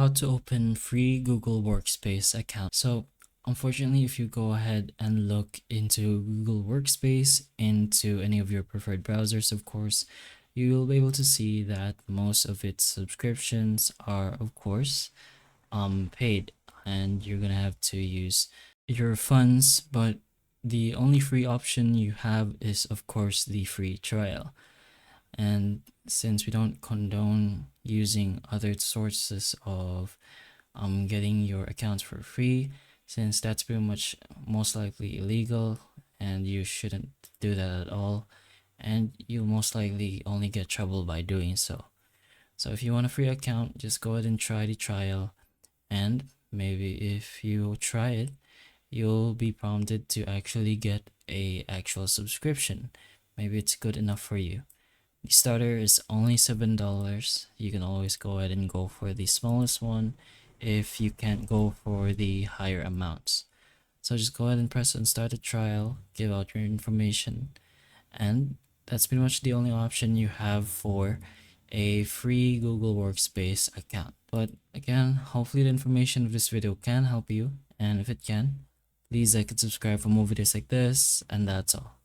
how to open free Google Workspace account. So unfortunately, if you go ahead and look into Google Workspace into any of your preferred browsers, of course, you will be able to see that most of its subscriptions are, of course, paid, and you're gonna have to use your funds. But the only free option you have is, of course, the free trial. And since we don't condone using other sources of getting your accounts for free, since that's pretty much most likely illegal and you shouldn't do that at all, and you'll most likely only get trouble by doing so. So if you want a free account, just go ahead and try the trial, and maybe if you try it, you'll be prompted to actually get a actual subscription. Maybe it's good enough for you. The starter is only $7. You can always go ahead and go for the smallest one if you can't go for the higher amounts. So just go ahead and press on start a trial, give out your information, and that's pretty much the only option you have for a free Google Workspace account. But again, hopefully the information of this video can help you, and if it can, please like and subscribe for more videos like this, and that's all.